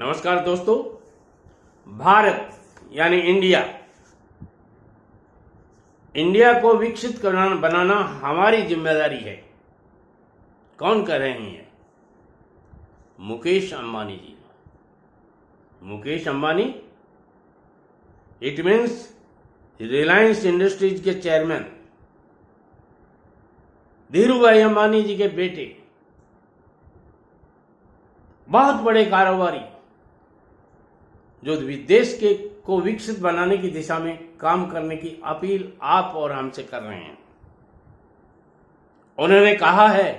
नमस्कार दोस्तों। भारत यानी इंडिया को विकसित बनाना हमारी जिम्मेदारी है। कौन कर रहे हैं? मुकेश अंबानी जी। मुकेश अंबानी इट मीन्स रिलायंस इंडस्ट्रीज के चेयरमैन धीरूभाई अंबानी जी के बेटे, बहुत बड़े कारोबारी जो देश को विकसित बनाने की दिशा में काम करने की अपील आप और हमसे कर रहे हैं। उन्होंने कहा है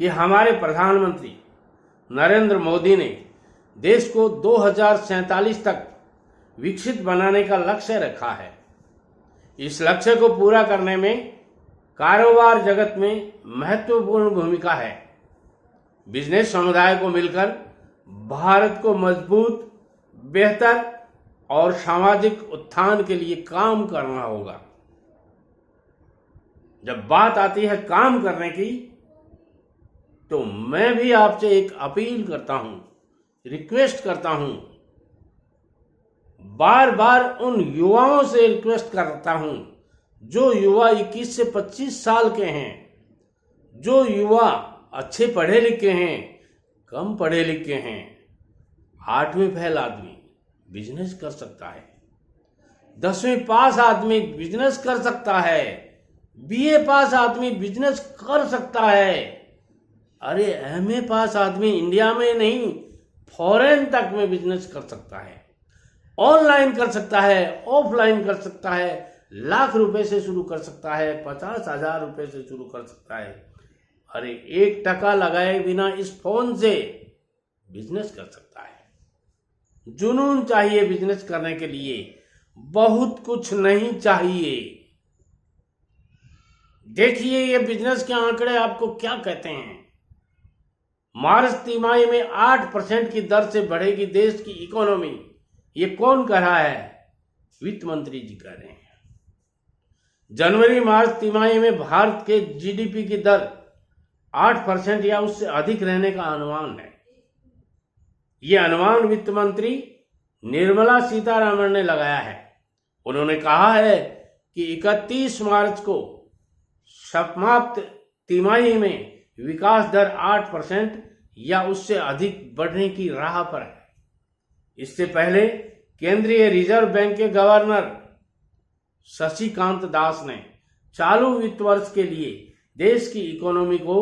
कि हमारे प्रधानमंत्री नरेंद्र मोदी ने देश को 2047 तक विकसित बनाने का लक्ष्य रखा है। इस लक्ष्य को पूरा करने में कारोबार जगत में महत्वपूर्ण भूमिका है। बिजनेस समुदाय को मिलकर भारत को मजबूत, बेहतर और सामाजिक उत्थान के लिए काम करना होगा। जब बात आती है काम करने की, तो मैं भी आपसे एक अपील करता हूं, रिक्वेस्ट करता हूं, बार बार उन युवाओं से रिक्वेस्ट करता हूं जो युवा 21 से 25 साल के हैं, जो युवा अच्छे पढ़े लिखे हैं, कम पढ़े लिखे हैं। 8वीं फेल आदमी बिजनेस कर सकता है, 10वीं पास आदमी बिजनेस कर सकता है, बीए पास आदमी बिजनेस कर सकता है। अरे एमए पास आदमी इंडिया में नहीं, फॉरेन तक में बिजनेस कर सकता है। ऑनलाइन कर सकता है, ऑफलाइन कर सकता है, लाख रुपए से शुरू कर सकता है, 50,000 रुपए से शुरू कर सकता है। अरे 1 टका लगाए बिना इस फोन से बिजनेस कर सकता है। जुनून चाहिए बिजनेस करने के लिए, बहुत कुछ नहीं चाहिए। देखिए ये बिजनेस के आंकड़े आपको क्या कहते हैं। मार्च तिमाही में 8% की दर से बढ़ेगी देश की इकोनॉमी। ये कौन कह रहा है? वित्त मंत्री जी कह रहे हैं। जनवरी मार्च तिमाही में भारत के जीडीपी की दर 8% या उससे अधिक रहने का अनुमान है। ये अनुमान वित्त मंत्री निर्मला सीतारमण ने लगाया है। उन्होंने कहा है कि 31 मार्च को समाप्त तिमाही में विकास दर 8% या उससे अधिक बढ़ने की राह पर है। इससे पहले केंद्रीय रिजर्व बैंक के गवर्नर शशिकांत दास ने चालू वित्त वर्ष के लिए देश की इकोनॉमी को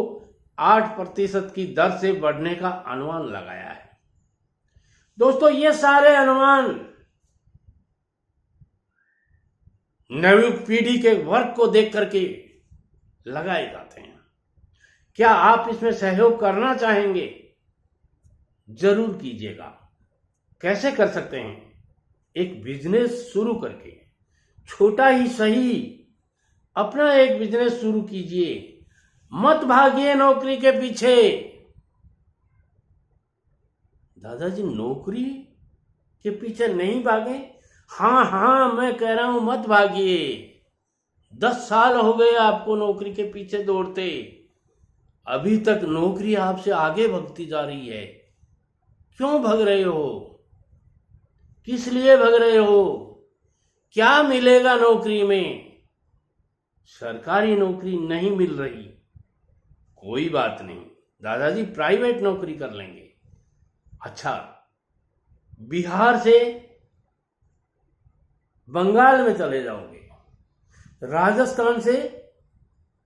8% की दर से बढ़ने का अनुमान लगाया है। दोस्तों, ये सारे अनुमान नवयुग पीढ़ी के वर्ग को देख करके लगाए जाते हैं। क्या आप इसमें सहयोग करना चाहेंगे? जरूर कीजिएगा। कैसे कर सकते हैं? एक बिजनेस शुरू करके, छोटा ही सही, अपना एक बिजनेस शुरू कीजिए। मत भागिए नौकरी के पीछे। दादाजी नौकरी के पीछे नहीं भागे। हाँ, मैं कह रहा हूं मत भागिए। 10 साल हो गए आपको नौकरी के पीछे दौड़ते, अभी तक नौकरी आपसे आगे भगती जा रही है। क्यों भग रहे हो? किस लिए भग रहे हो? क्या मिलेगा नौकरी में? सरकारी नौकरी नहीं मिल रही, कोई बात नहीं दादाजी, प्राइवेट नौकरी कर लेंगे। अच्छा, बिहार से बंगाल में चले जाओगे, राजस्थान से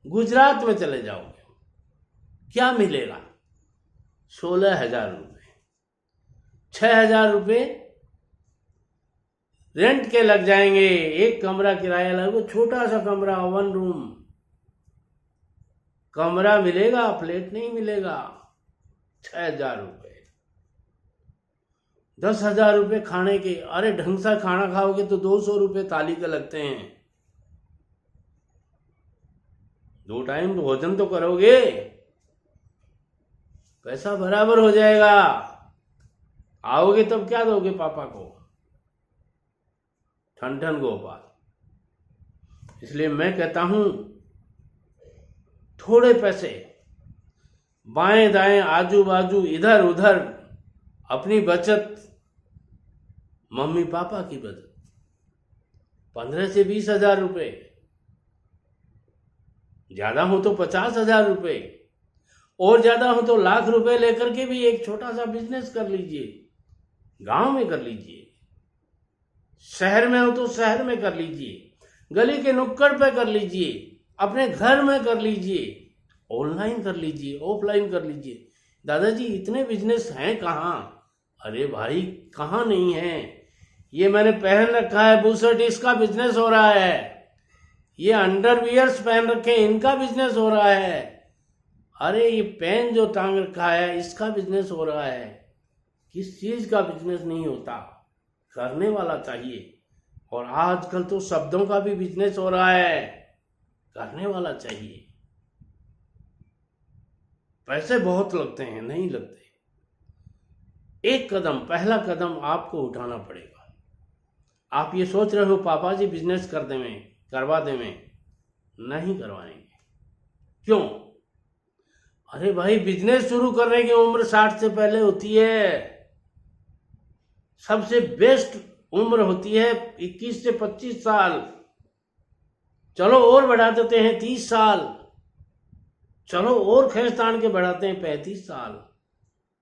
गुजरात में चले जाओगे, क्या मिलेगा? 16,000 रुपये, 6,000 रुपये रेंट के लग जाएंगे। एक कमरा किराया लगेगा, छोटा सा कमरा, 1 रूम कमरा मिलेगा, फ्लैट नहीं मिलेगा। 6,000 रुपये, 10,000 रुपये खाने के। अरे ढंग से खाना खाओगे तो 200 रुपये थाली के लगते हैं। 2 टाइम भोजन तो करोगे, पैसा बराबर हो जाएगा। आओगे तब क्या दोगे पापा को? ठन गोपाल। इसलिए मैं कहता हूं, थोड़े पैसे बाएं दाएं आजू बाजू इधर उधर अपनी बचत, मम्मी पापा की बचत, 15 से 20 हजार रुपए, ज्यादा हो तो 50 हजार रुपए, और ज्यादा हो तो ₹1,00,000 लेकर के भी एक छोटा सा बिजनेस कर लीजिए। गांव में कर लीजिए, शहर में हो तो शहर में कर लीजिए, गली के नुक्कड़ पे कर लीजिए, अपने घर में कर लीजिए, ऑनलाइन कर लीजिए, ऑफलाइन कर लीजिए। दादाजी इतने बिजनेस हैं कहाँ? अरे भाई कहाँ नहीं है। ये मैंने पहन रखा है बुशर्ट, इसका बिजनेस हो रहा है। ये अंडरवियर्स पहन रखे, इनका बिजनेस हो रहा है। अरे ये पेन जो टांग रखा है, इसका बिजनेस हो रहा है। किस चीज का बिजनेस नहीं होता? करने वाला चाहिए। और आजकल तो शब्दों का भी बिजनेस हो रहा है, करने वाला चाहिए। पैसे बहुत लगते हैं, नहीं लगते। एक कदम, पहला कदम आपको उठाना पड़ेगा। आप ये सोच रहे हो पापा जी बिजनेस कर देवें, करवा देवें, नहीं करवाएंगे। क्यों? अरे भाई बिजनेस शुरू करने की उम्र 60 से पहले होती है। सबसे बेस्ट उम्र होती है 21 से 25 साल। चलो और बढ़ा देते हैं 30 साल, चलो और खींच तान के बढ़ाते हैं 35 साल।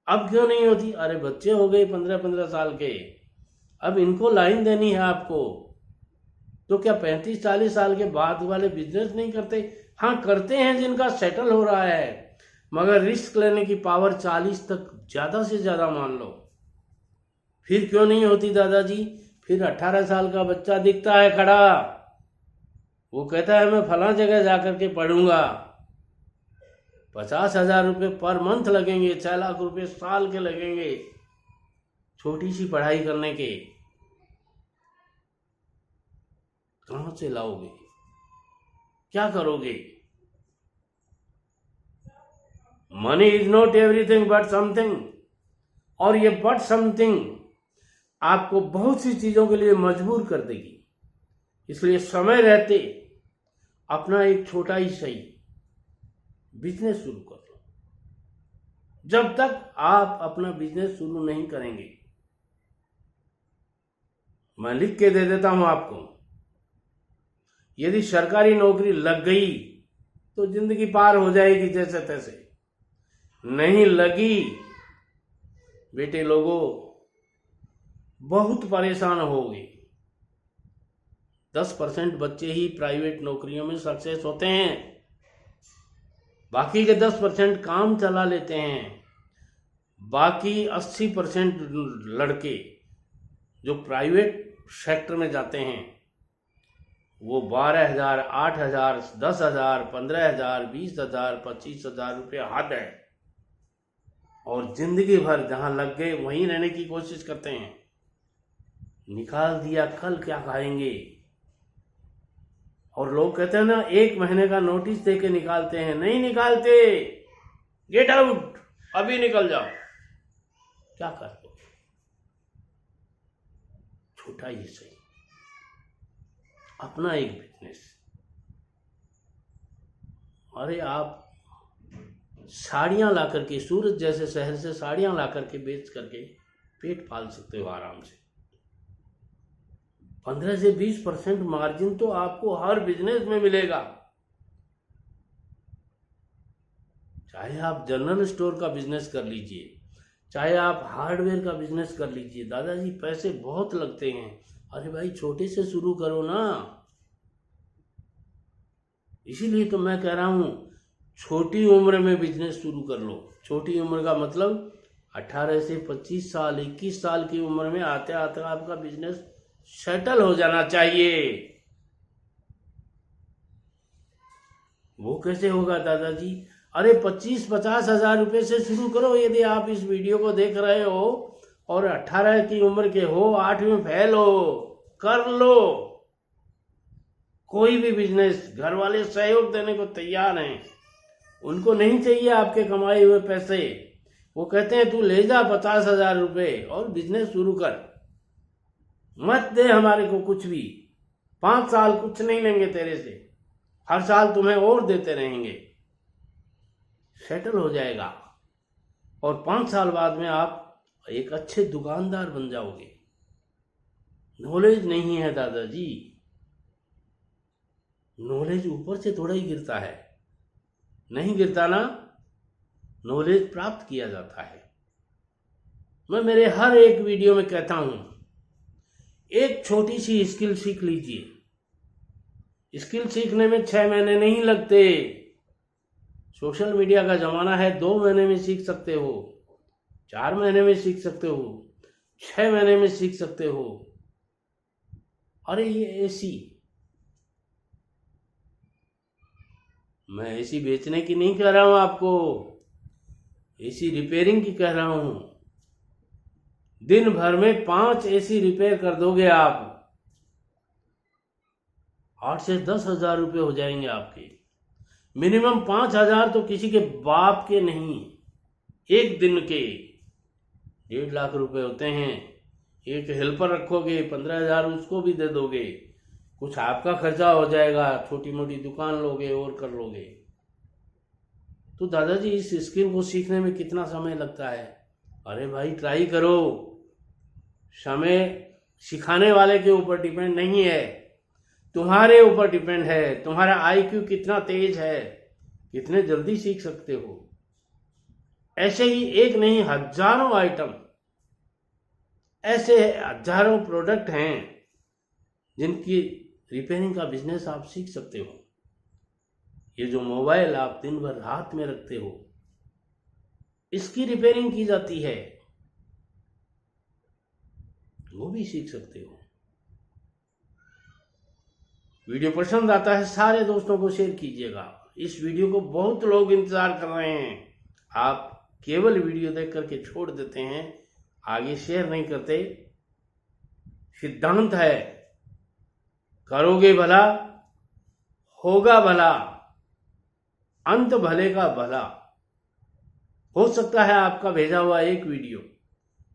अब क्यों नहीं होती? अरे बच्चे हो गए 15-15 साल के, अब इनको लाइन देनी है आपको। तो क्या 35-40 साल के बाद वाले बिजनेस नहीं करते? हाँ करते हैं, जिनका सेटल हो रहा है, मगर रिस्क लेने की पावर 40 तक ज्यादा से ज्यादा मान लो। फिर क्यों नहीं होती दादाजी? फिर 18 साल का बच्चा दिखता है खड़ा, वो कहता है मैं फलां जगह जाकर के पढ़ूंगा, 50,000 रुपये पर मंथ लगेंगे, 6 लाख रुपए साल के लगेंगे छोटी सी पढ़ाई करने के। कहां से लाओगे? क्या करोगे? Money is not everything but something. और ये बट समथिंग आपको बहुत सी चीजों के लिए मजबूर कर देगी। इसलिए समय रहते अपना एक छोटा ही सही बिजनेस शुरू कर लो। जब तक आप अपना बिजनेस शुरू नहीं करेंगे, मैं लिख के दे देता हूं आपको, यदि सरकारी नौकरी लग गई तो जिंदगी पार हो जाएगी जैसे तैसे। नहीं लगी बेटे लोगों, बहुत परेशान होगे। 10% बच्चे ही प्राइवेट नौकरियों में सक्सेस होते हैं, बाकी के 10% काम चला लेते हैं। बाकी 80% लड़के जो प्राइवेट सेक्टर में जाते हैं वो 12,000, 8,000, 10,000, 15,000, 20,000, 25,000 रुपये हद है, और जिंदगी भर जहां लग गए वहीं रहने की कोशिश करते हैं। निकाल दिया, कल क्या खाएंगे? और लोग कहते हैं ना 1 महीने का नोटिस दे के निकालते हैं, नहीं निकालते। गेट आउट, अभी निकल जाओ। क्या कर दो? छोटा ही सही अपना एक बिजनेस। अरे आप साड़ियां ला करके, सूरत जैसे शहर से साड़ियां ला करके बेच करके पेट पाल सकते हो आराम से। 15 से 20% मार्जिन तो आपको हर बिजनेस में मिलेगा। चाहे आप जनरल स्टोर का बिजनेस कर लीजिए, चाहे आप हार्डवेयर का बिजनेस कर लीजिए। दादाजी पैसे बहुत लगते हैं। अरे भाई छोटे से शुरू करो ना। इसीलिए तो मैं कह रहा हूं छोटी उम्र में बिजनेस शुरू कर लो। छोटी उम्र का मतलब 18 से 25 साल, 21 साल की उम्र में आते आते आपका बिजनेस सेटल हो जाना चाहिए। वो कैसे होगा दादाजी? अरे 25-50 हजार रुपए से शुरू करो। यदि आप इस वीडियो को देख रहे हो और 18 की उम्र के हो, 8वीं फेल हो, कर लो कोई भी बिजनेस। घर वाले सहयोग देने को तैयार हैं, उनको नहीं चाहिए आपके कमाए हुए पैसे। वो कहते हैं तू ले जा 50,000 रुपए और बिजनेस शुरू कर, मत दे हमारे को कुछ भी। 5 साल कुछ नहीं लेंगे तेरे से, हर साल तुम्हें और देते रहेंगे। सेटल हो जाएगा और 5 साल बाद में आप एक अच्छे दुकानदार बन जाओगे। नॉलेज नहीं है दादाजी, नॉलेज ऊपर से थोड़ा ही गिरता है, नहीं गिरता ना, नॉलेज प्राप्त किया जाता है। मैं मेरे हर एक वीडियो में कहता हूं, एक छोटी सी स्किल सीख लीजिए। स्किल सीखने में 6 महीने नहीं लगते। सोशल मीडिया का जमाना है, 2 महीने में सीख सकते हो, 4 महीने में सीख सकते हो, 6 महीने में सीख सकते हो। अरे ये एसी, मैं एसी बेचने की नहीं कह रहा हूं आपको, एसी रिपेयरिंग की कह रहा हूं। दिन भर में 5 एसी रिपेयर कर दोगे आप, 8 से 10 हजार रुपये हो जाएंगे आपके। मिनिमम 5,000 तो किसी के बाप के नहीं, एक दिन के 1.5 लाख रुपए होते हैं। एक हेल्पर रखोगे, 15,000 उसको भी दे दोगे, कुछ आपका खर्चा हो जाएगा, छोटी मोटी दुकान लोगे और कर लोगे। तो दादाजी इस स्किल को सीखने में कितना समय लगता है? अरे भाई ट्राई करो। समय सिखाने वाले के ऊपर डिपेंड नहीं है, तुम्हारे ऊपर डिपेंड है। तुम्हारा आईक्यू कितना तेज है, कितने जल्दी सीख सकते हो। ऐसे ही एक नहीं, हजारों आइटम, ऐसे हजारों प्रोडक्ट हैं जिनकी रिपेयरिंग का बिजनेस आप सीख सकते हो। ये जो मोबाइल आप दिन भर हाथ में रखते हो, इसकी रिपेयरिंग की जाती है, वो भी सीख सकते हो। वीडियो पसंद आता है, सारे दोस्तों को शेयर कीजिएगा। इस वीडियो को बहुत लोग इंतजार कर रहे हैं, आप केवल वीडियो देख करके छोड़ देते हैं, आगे शेयर नहीं करते। सिद्धांत है, करोगे भला होगा भला, अंत भले का भला। हो सकता है आपका भेजा हुआ एक वीडियो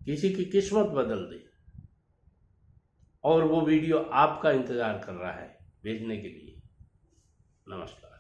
किसी की किस्मत बदल दे, और वो वीडियो आपका इंतजार कर रहा है भेजने के लिए। नमस्कार।